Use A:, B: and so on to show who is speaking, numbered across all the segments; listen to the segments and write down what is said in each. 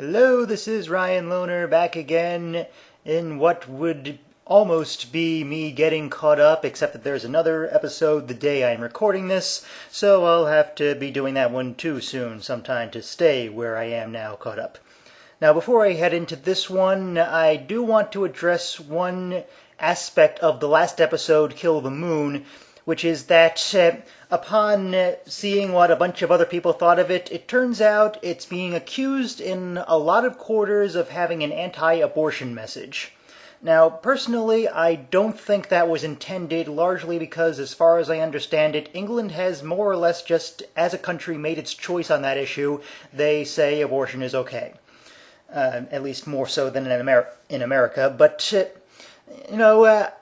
A: Hello, this is Ryan Loner back again in what would almost be me getting caught up, except that there's another episode the day I'm recording this, so I'll have to be doing that one too soon sometime to stay where I am now caught up. Now, before I head into this one, I do want to address one aspect of the last episode, Kill the Moon, which is that upon seeing what a bunch of other people thought of it, it turns out it's being accused in a lot of quarters of having an anti-abortion message. Now, personally, I don't think that was intended, largely because, as far as I understand it, England has more or less just, as a country, made its choice on that issue. They say abortion is okay. At least more so than in America. But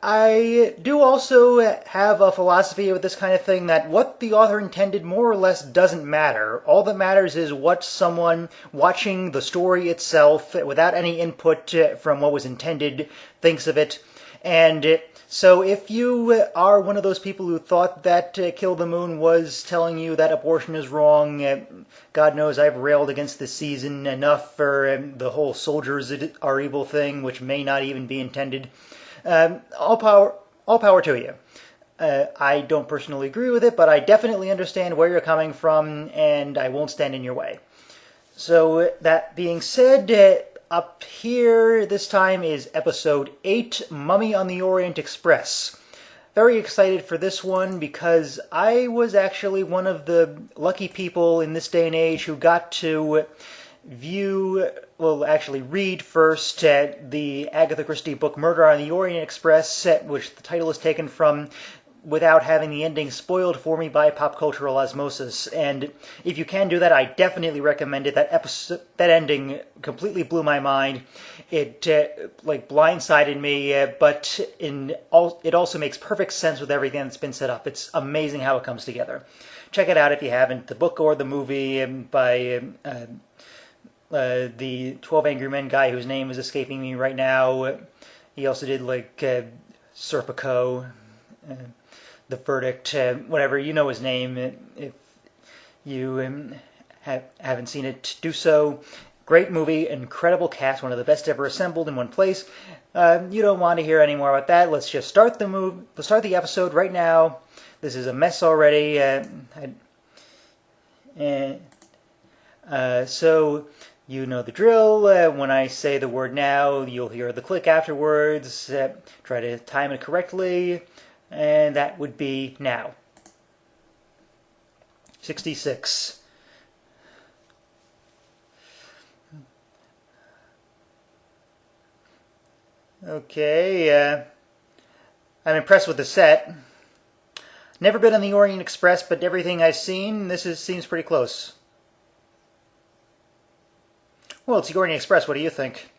A: I do also have a philosophy with this kind of thing that what the author intended more or less doesn't matter. All that matters is what someone watching the story itself, without any input from what was intended, thinks of it. And so if you are one of those people who thought that Kill the Moon was telling you that abortion is wrong, God knows I've railed against this season enough for the whole soldiers are evil thing, which may not even be intended. All power to you. I don't personally agree with it, but I definitely understand where you're coming from, and I won't stand in your way. So that being said, up here this time is episode 8, Mummy on the Orient Express. Very excited for this one because I was actually one of the lucky people in this day and age who got to read first the Agatha Christie book Murder on the Orient Express, which the title is taken from, without having the ending spoiled for me by pop cultural osmosis. And if you can do that, I definitely recommend it. That ending completely blew my mind. It blindsided me, but it also makes perfect sense with everything that's been set up. It's amazing how it comes together. Check it out if you haven't. The book or the movie by the 12 Angry Men guy whose name is escaping me right now. He also did Serpico, The Verdict, whatever. You know his name. If you haven't seen it, do so. Great movie, incredible cast, one of the best ever assembled in one place. You don't want to hear any more about that. Let's just start Let's start the episode right now. This is a mess already. So you know the drill. When I say the word now, you'll hear the click afterwards. Try to time it correctly. And that would be now. 66. Okay, I'm impressed with the set. Never been on the Orient Express, but everything I've seen, seems pretty close. Well, it's the Orient Express. What do you think?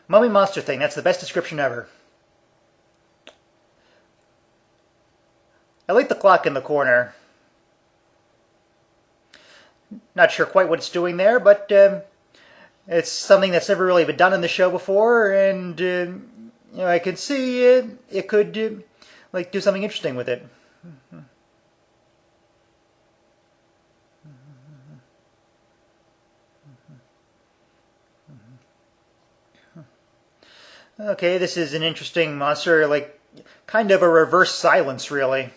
A: Mummy monster thing. That's the best description ever. I like the clock in the corner. Not sure quite what it's doing there, but it's something that's never really been done in the show before, and I could see it could do something interesting with it. Okay, this is an interesting monster, kind of a reverse silence, really.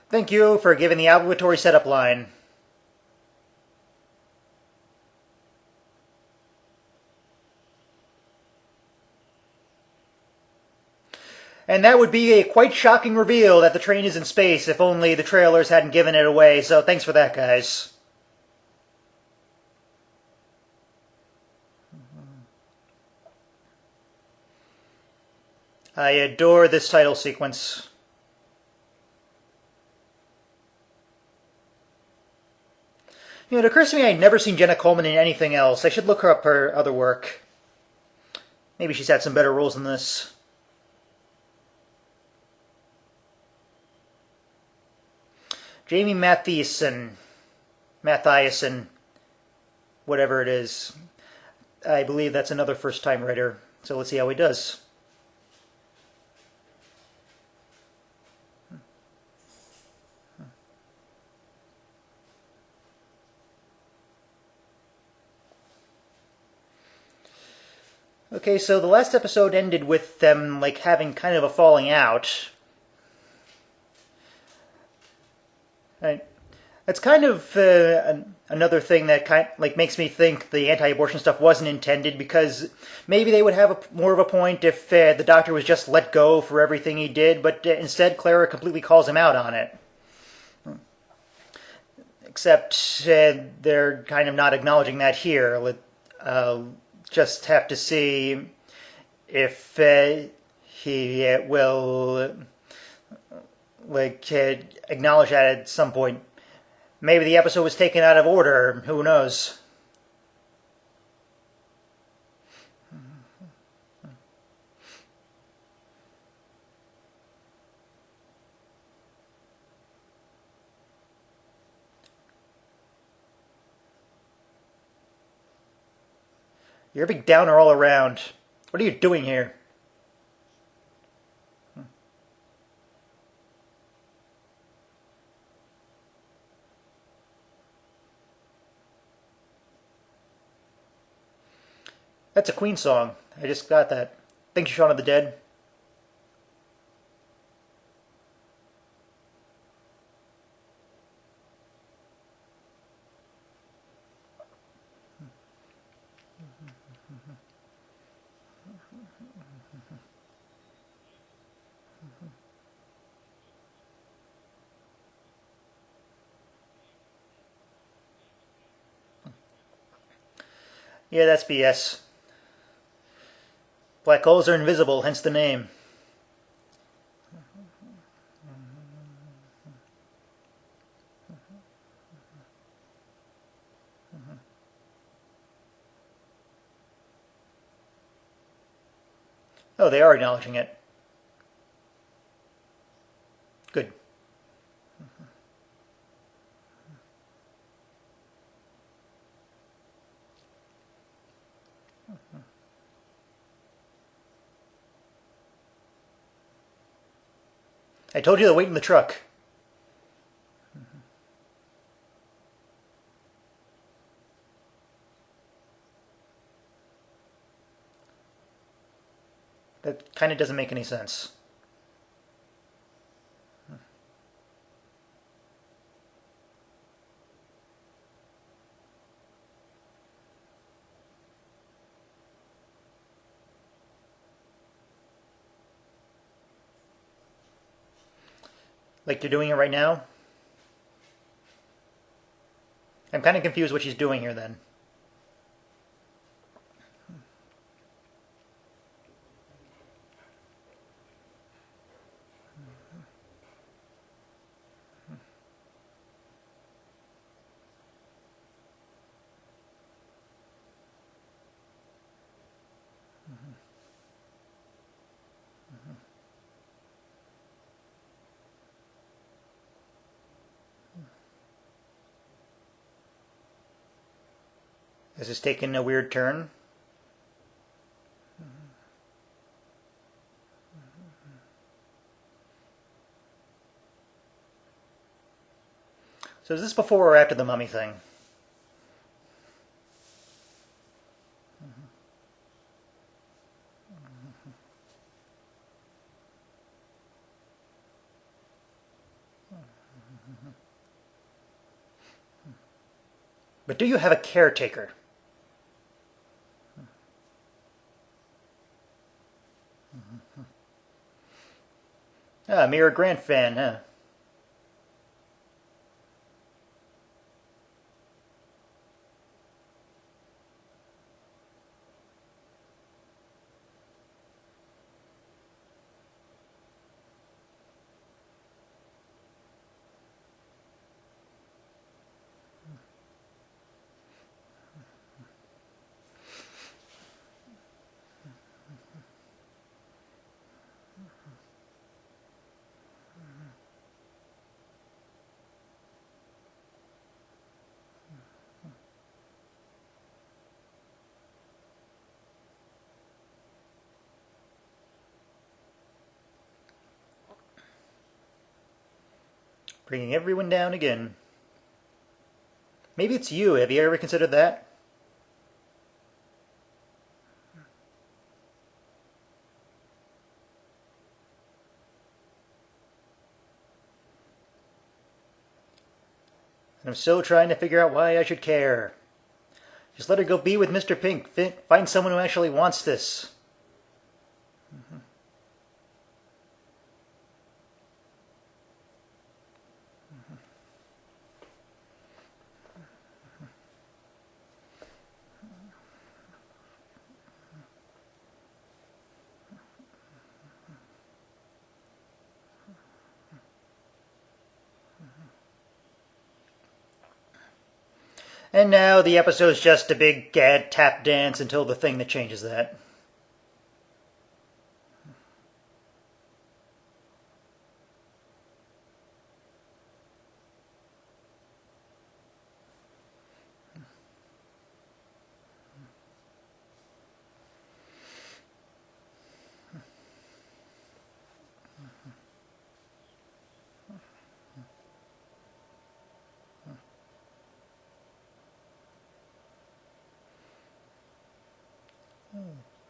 A: Thank you for giving the obligatory setup line. And that would be a quite shocking reveal that the train is in space if only the trailers hadn't given it away, so thanks for that, guys. I adore this title sequence. It occurs to me I'd never seen Jenna Coleman in anything else. I should look her up her other work. Maybe she's had some better roles than this. Jamie Mathieson. Mathiasen, whatever it is. I believe that's another first-time writer. So let's see how he does. Okay, so the last episode ended with them like having kind of a falling out. Right. It's kind of another thing that makes me think the anti-abortion stuff wasn't intended, because maybe they would have more of a point if the doctor was just let go for everything he did, but instead Clara completely calls him out on it. Except they're kind of not acknowledging that here. Just have to see if he will acknowledge that at some point. Maybe the episode was taken out of order. Who knows? You're a big downer all around. What are you doing here? That's a Queen song. I just got that. Thanks, Shaun of the Dead. Yeah, that's BS. Black holes are invisible, hence the name. Oh, they are acknowledging it. Good. I told you to wait in the truck. That kind of doesn't make any sense. Like you're doing it right now? I'm kind of confused what she's doing here then. This is taking a weird turn. So is this before or after the mummy thing? But do you have a caretaker? Ah, Mira Grant fan, huh? Bringing everyone down again. Maybe it's you. Have you ever considered that? I'm still trying to figure out why I should care. Just let her go be with Mr. Pink. Find someone who actually wants this. And now the episode's just a big gad tap dance until the thing that changes that.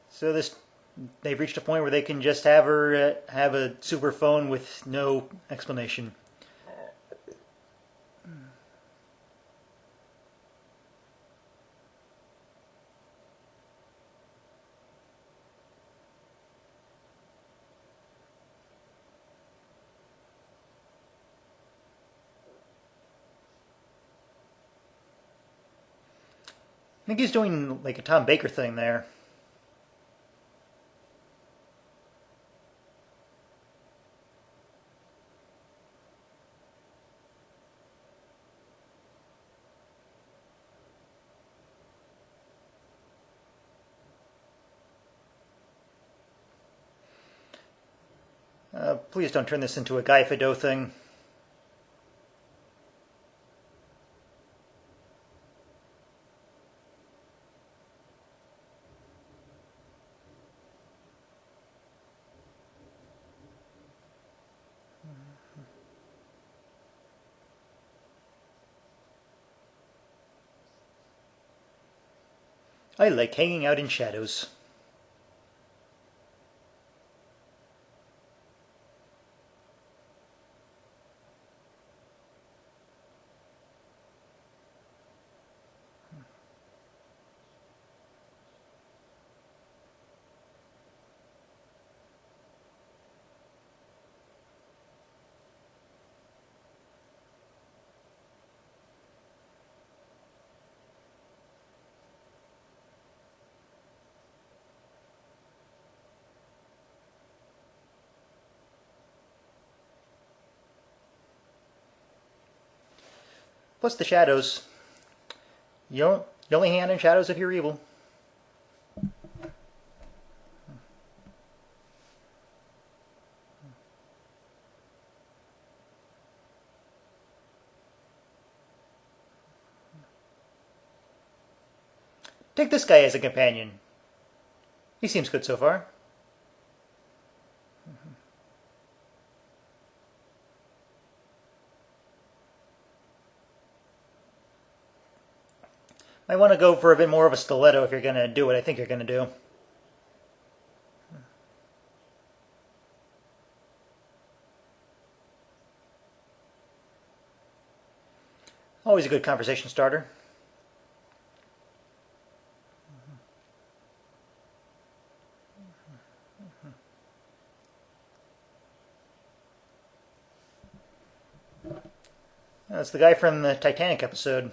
A: So they've reached a point where they can just have her have a super phone with no explanation. I think he's doing like a Tom Baker thing there. Please don't turn this into a Guy Fedot thing. I like hanging out in shadows. Plus the shadows. You only hang out in shadows if you're evil. Take this guy as a companion. He seems good so far. Might want to go for a bit more of a stiletto if you're going to do what I think you're going to do. Always a good conversation starter. That's the guy from the Titanic episode.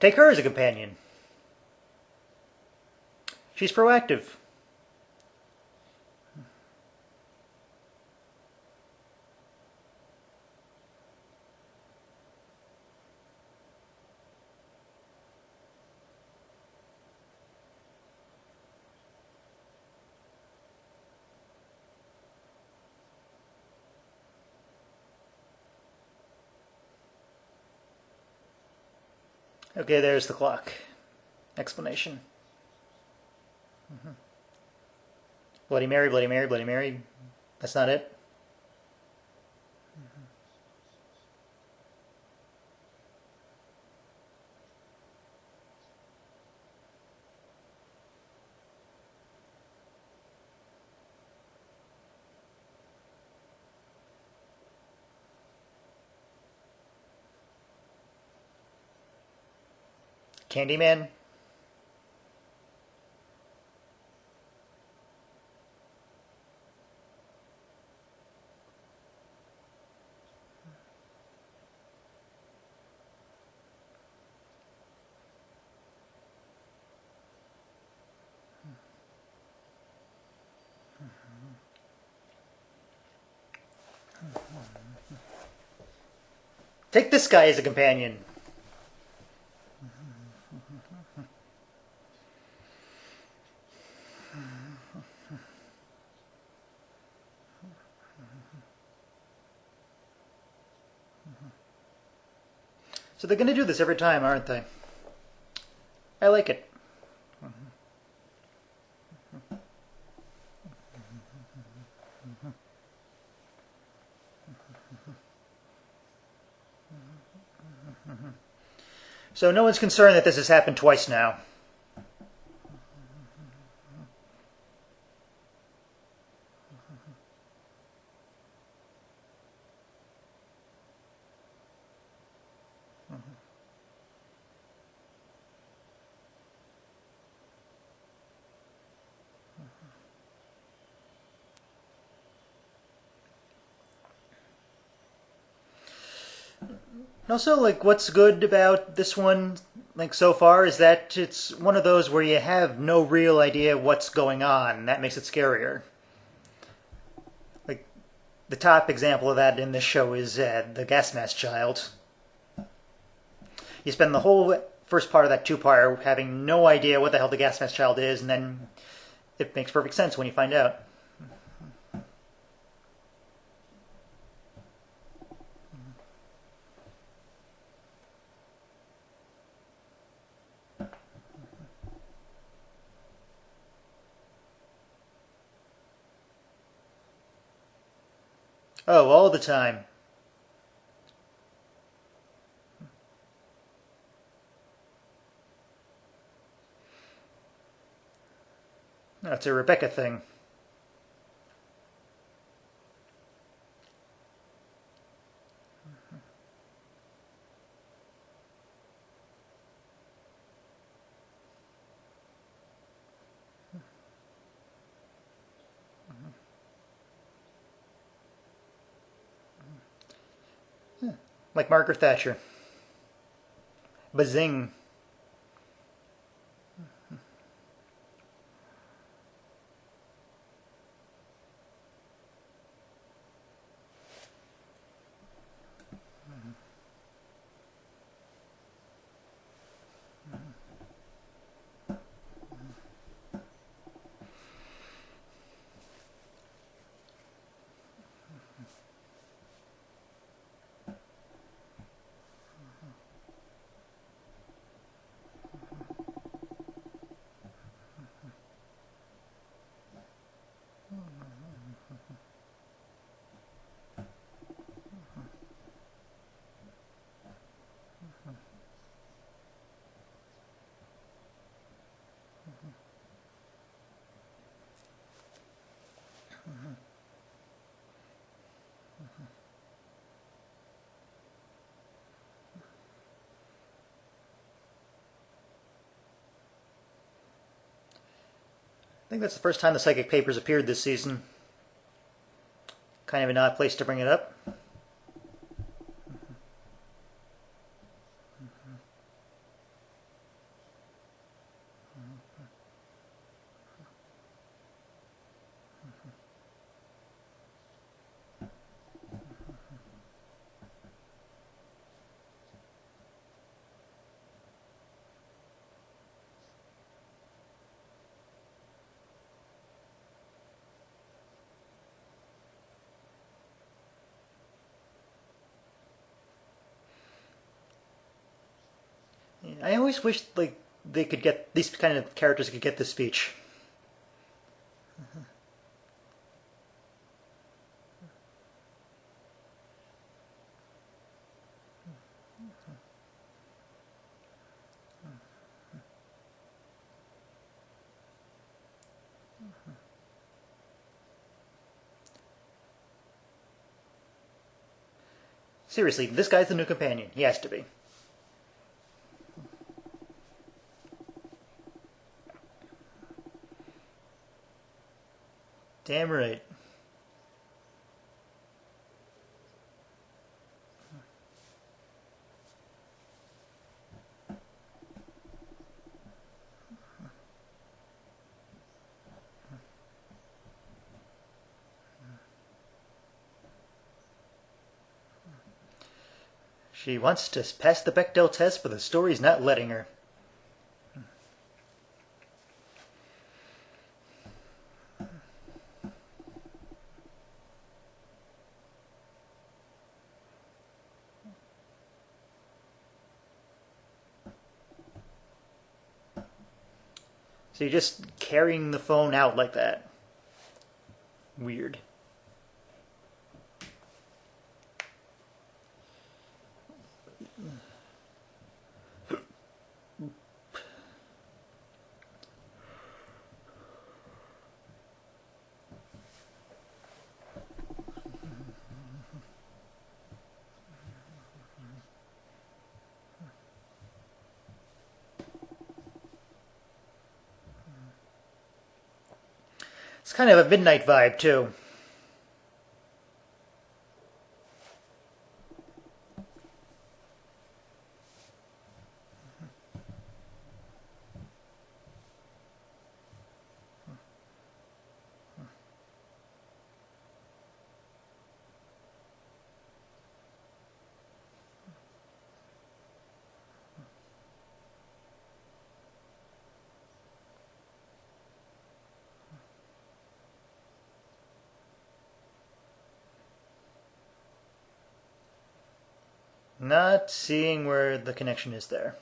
A: Take her as a companion. She's proactive. Okay, there's the clock. Explanation. Bloody Mary, Bloody Mary, Bloody Mary. That's not it? Candyman? Take this guy as a companion. So they're going to do this every time, aren't they? I like it. So no one's concerned that this has happened twice now. Also, like, what's good about this one, like, so far, is that it's one of those where you have no real idea what's going on. That makes it scarier. Like, the top example of that in this show is the gas mask child. You spend the whole first part of that two-parter having no idea what the hell the gas mask child is, and then it makes perfect sense when you find out. Oh, all the time. No, it's a Rebecca thing. Like Margaret Thatcher. Bazing. I think that's the first time the Psychic Papers appeared this season. Kind of an odd place to bring it up. I always wish like they could get these kind of characters could get this speech. Seriously, this guy's the new companion. He has to be. Damn right. She wants to pass the Bechdel test, but the story's not letting her. So you're just carrying the phone out like that. Weird. It's kind of a midnight vibe, too. Not seeing where the connection is there.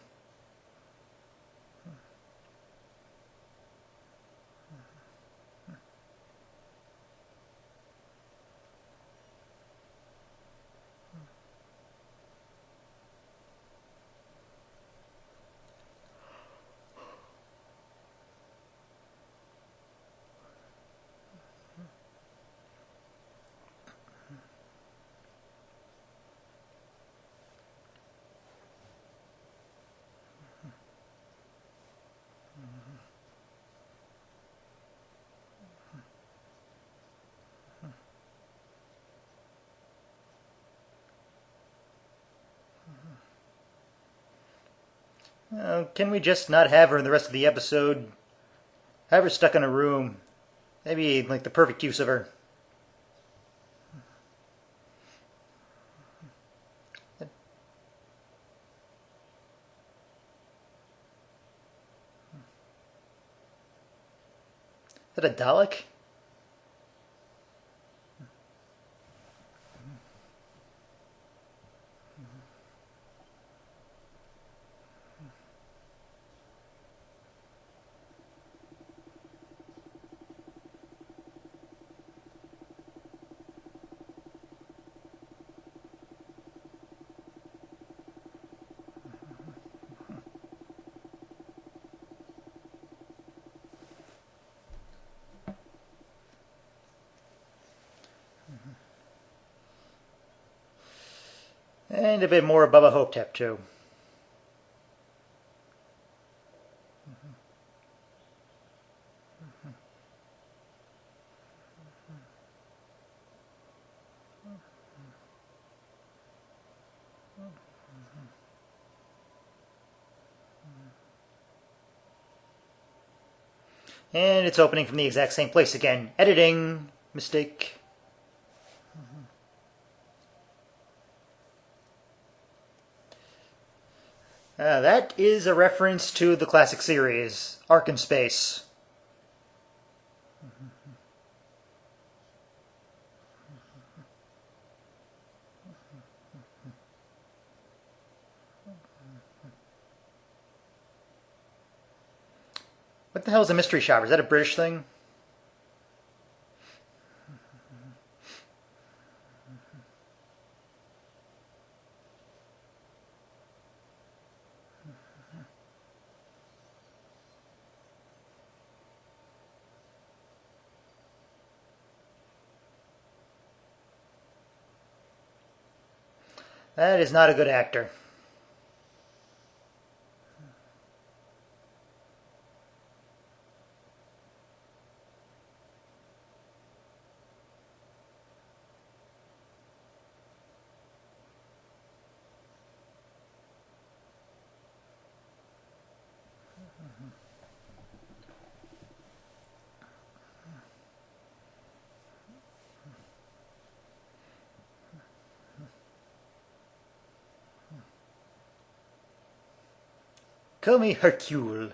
A: Can we just not have her in the rest of the episode? Have her stuck in a room. Maybe like the perfect use of her. Is that a Dalek? And a bit more Bubba Hotep, too. And it's opening from the exact same place again. Editing mistake. That is a reference to the classic series, Ark in Space. What the hell is a mystery shopper? Is that a British thing? That is not a good actor. Call me Hercule.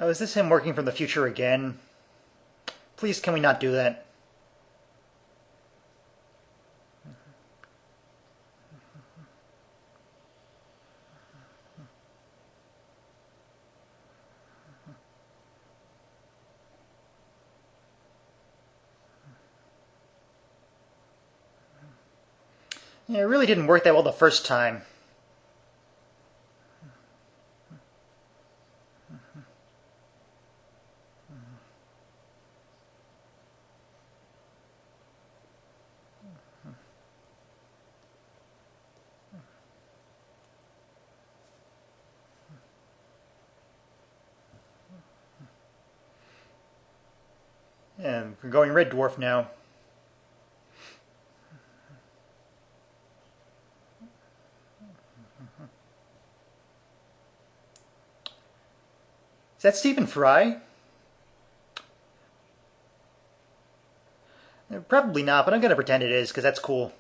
A: Oh, is this him working from the future again? Please, can we not do that? Yeah, it really didn't work that well the first time. And we're going Red Dwarf now. Is that Stephen Fry? Probably not, but I'm going to pretend it is, because that's cool.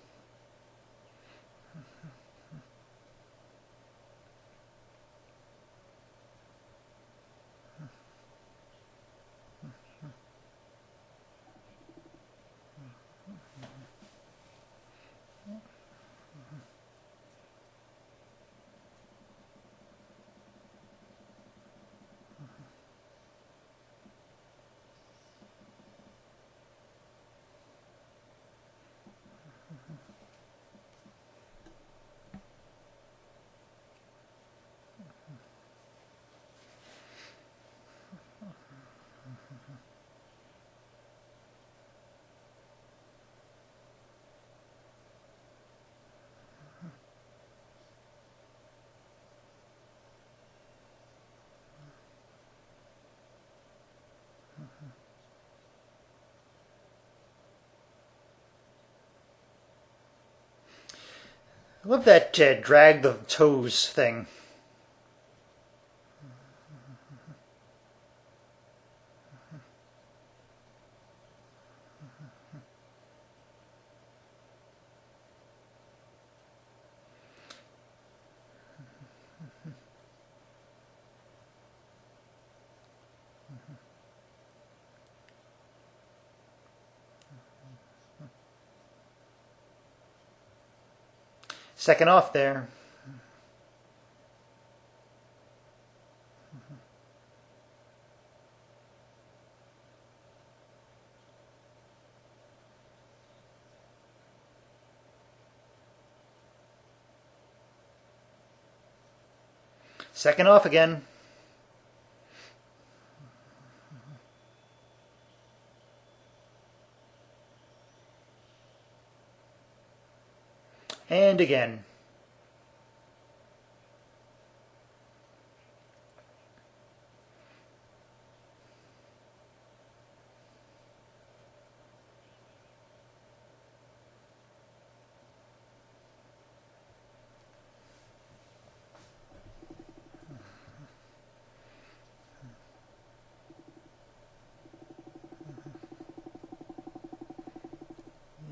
A: I love that drag the toes thing. Second off there. Second off again. And again.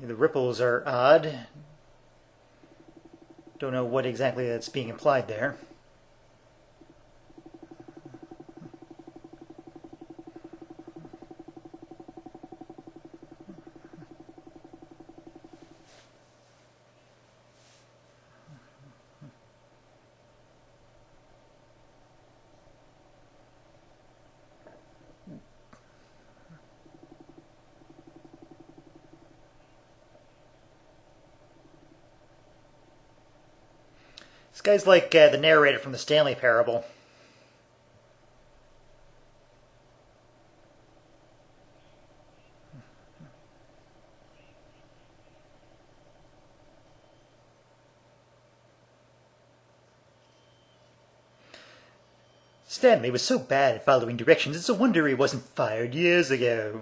A: The ripples are odd. Don't know what exactly that's being implied there. This guy's like the narrator from the Stanley Parable. Stanley was so bad at following directions, it's a wonder he wasn't fired years ago.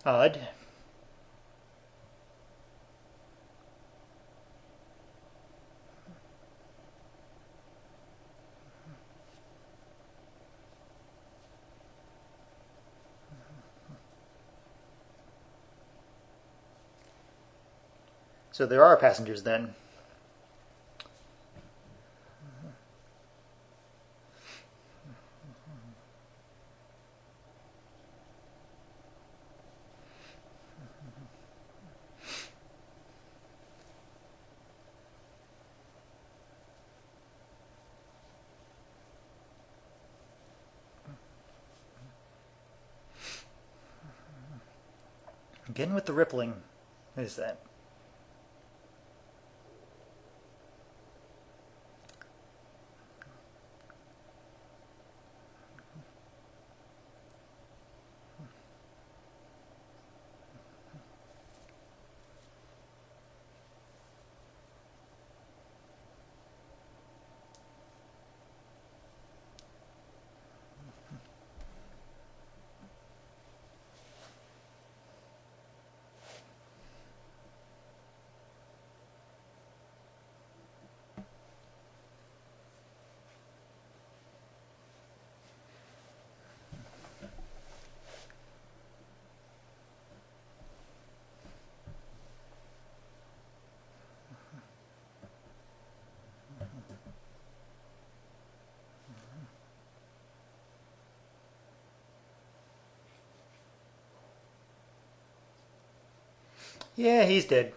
A: Odd. So there are passengers then. Again with the rippling. What is that? Yeah, he's dead.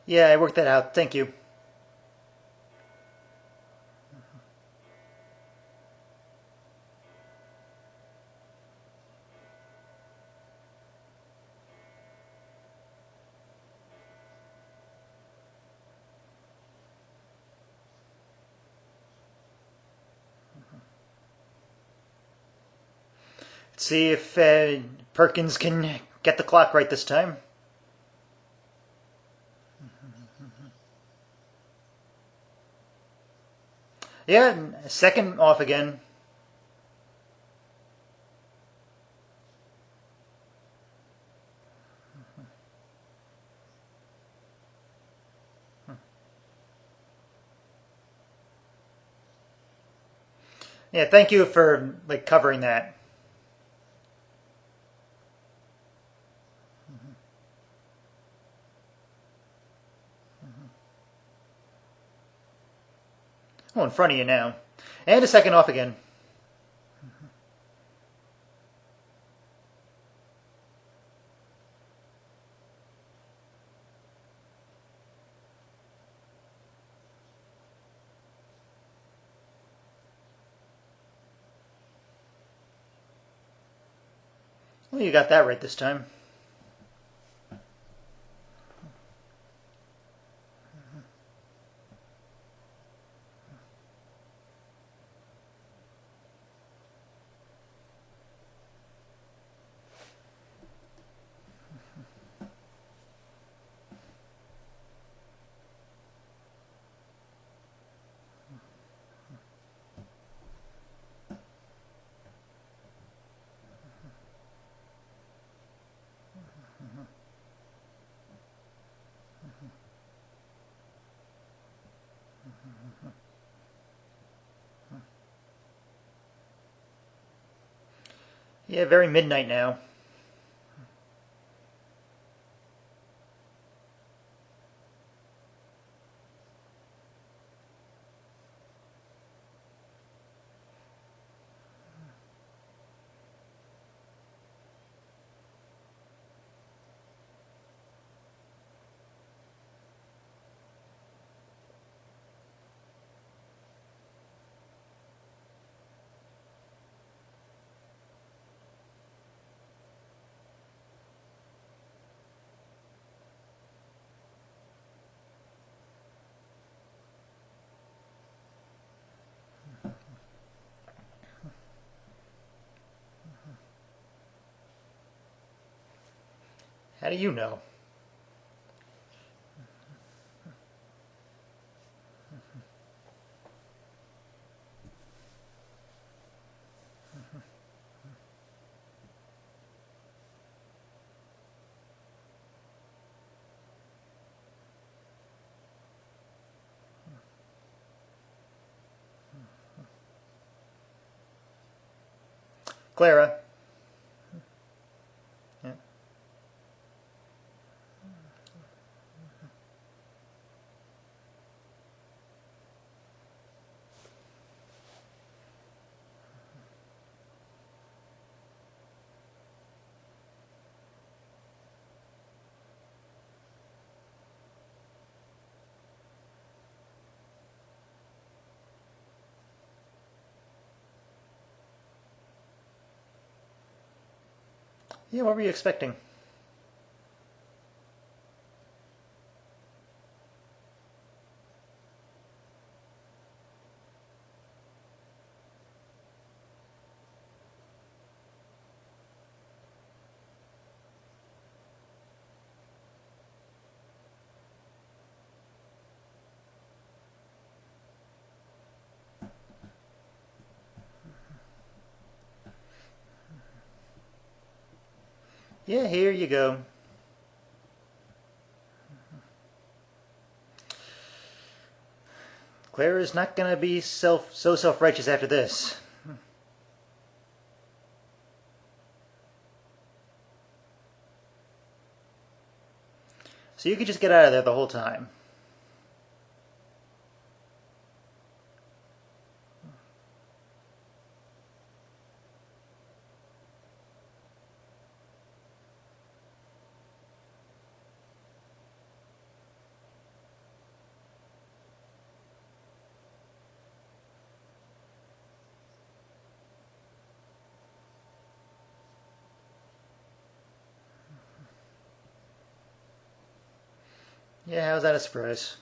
A: Yeah, I worked that out. Thank you. Let's see if Perkins can get the clock right this time. Yeah, second off again. Yeah, thank you for like covering that. Oh, in front of you now. And a second off again. Well, you got that right this time. Yeah, very midnight now. How do you know? Clara. Yeah. Yeah, what were you expecting? Yeah, here you go. Clara's not gonna be so self-righteous after this. So you could just get out of there the whole time. Yeah, how's that a surprise?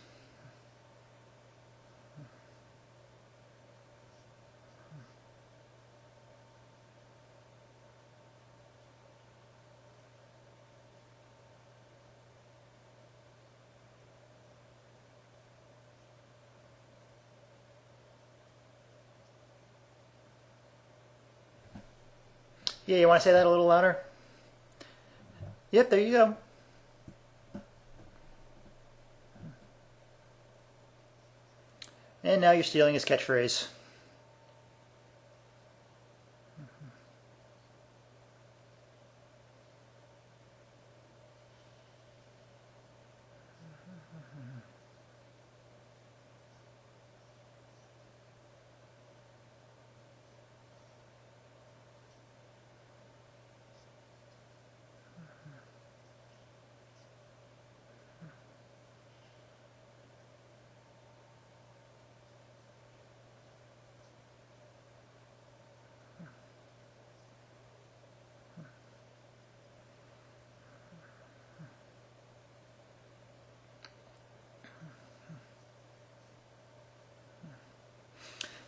A: Yeah, you want to say that a little louder? Yep, there you go. And now you're stealing his catchphrase.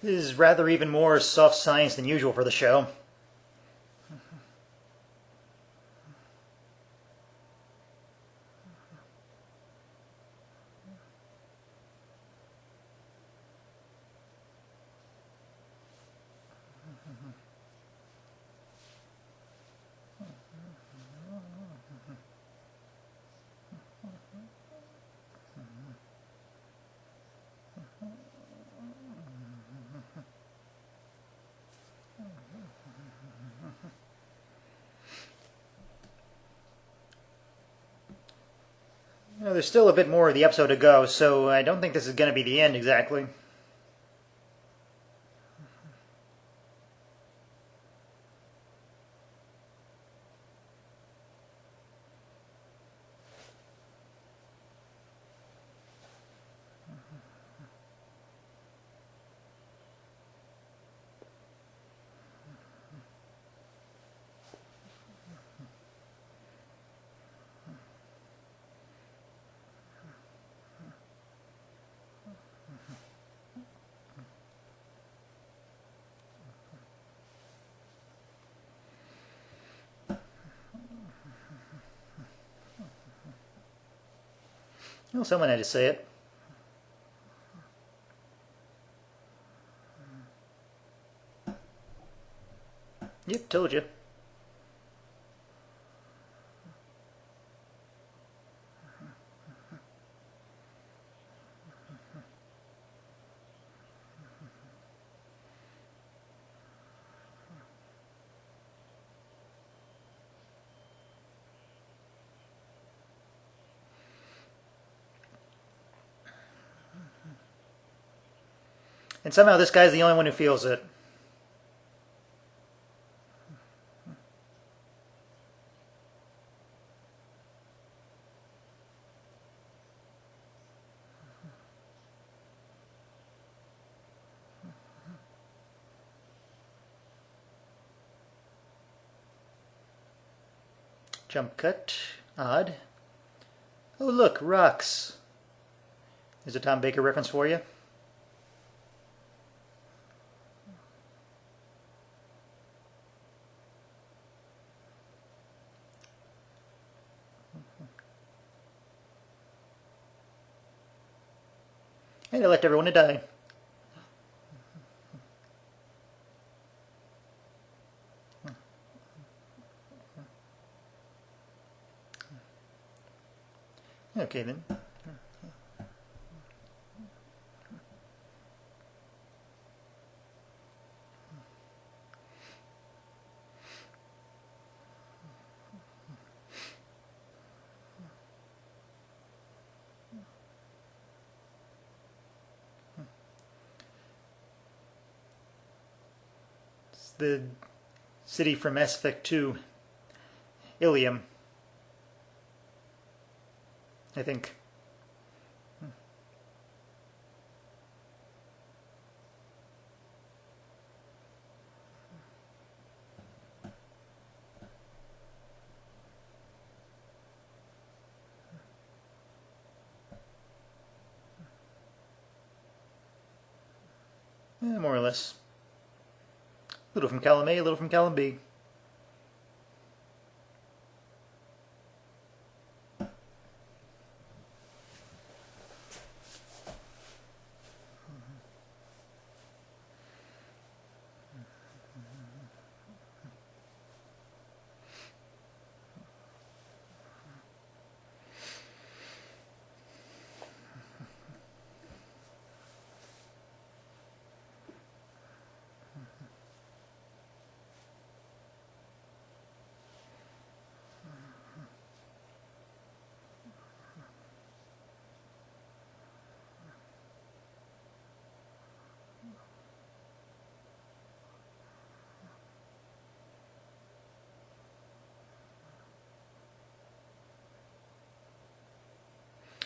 A: This is rather even more soft science than usual for the show. There's still a bit more of the episode to go, so I don't think this is going to be the end exactly. Well, someone had to say it. Yep, told you. And somehow this guy's the only one who feels it. Jump cut. Odd. Oh, look, rocks. There's a Tom Baker reference for you. And I left everyone to die. Okay then. It's the city from Mass Effect 2, Ilium, I think. More or less. A little from column A, a little from column B.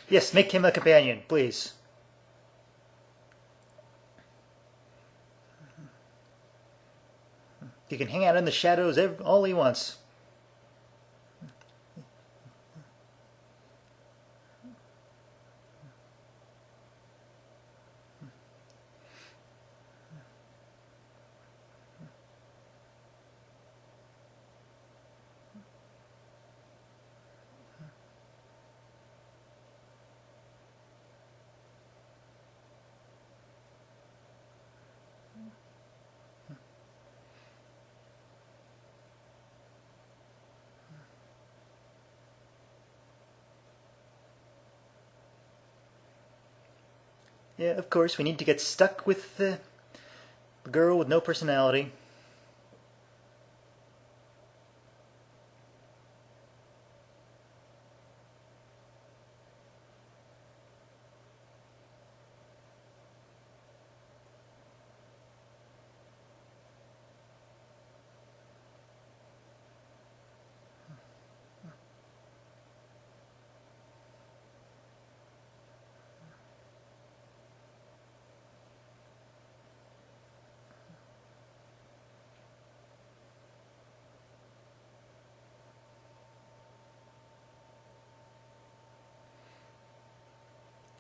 A: Yes, make him a companion, please. He can hang out in the shadows all he wants. Yeah, of course, we need to get stuck with the girl with no personality.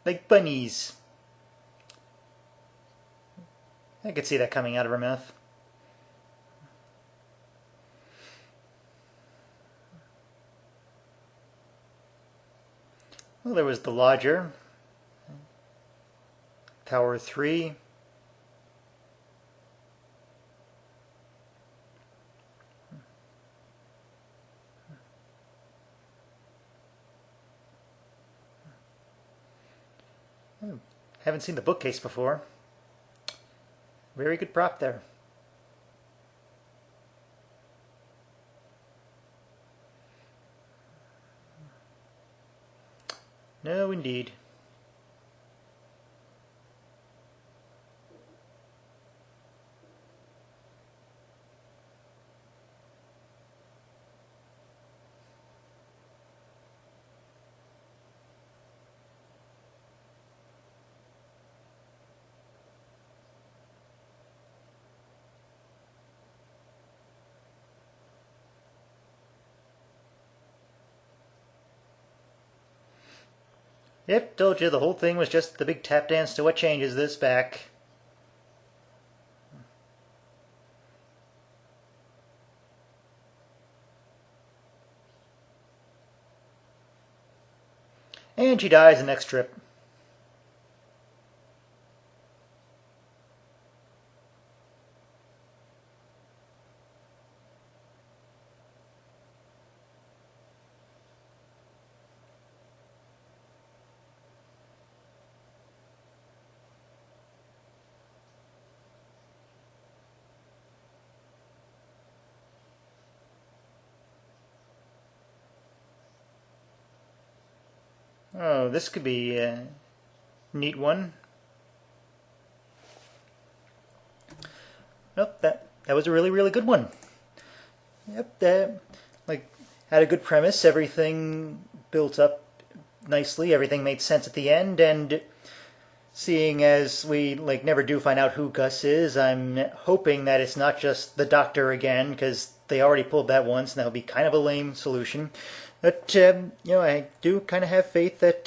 A: like bunnies. I could see that coming out of her mouth. Well, there was the lodger. Tower 3. Haven't seen the bookcase before. Very good prop there. No, indeed. Yep, told you the whole thing was just the big tap dance to what changes this back. And she dies the next trip. Oh, this could be a neat one. Nope, that was a really, really good one. Yep, that like had a good premise. Everything built up nicely. Everything made sense at the end. And seeing as we like never do find out who Gus is, I'm hoping that it's not just the Doctor again, because they already pulled that once, and that would be kind of a lame solution. But I do kind of have faith that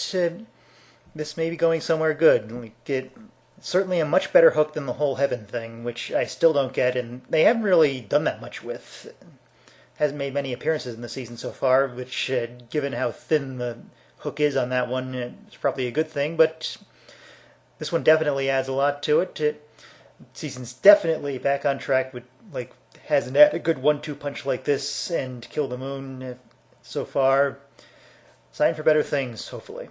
A: this may be going somewhere good. Like, certainly a much better hook than the whole heaven thing, which I still don't get, and they haven't really done that much with. Hasn't made many appearances in the season so far, which, given how thin the hook is on that one, it's probably a good thing. But this one definitely adds a lot to it. Season's definitely back on track with hasn't had a good 1-2 punch like this and Kill the Moon so far. Sign for better things, hopefully.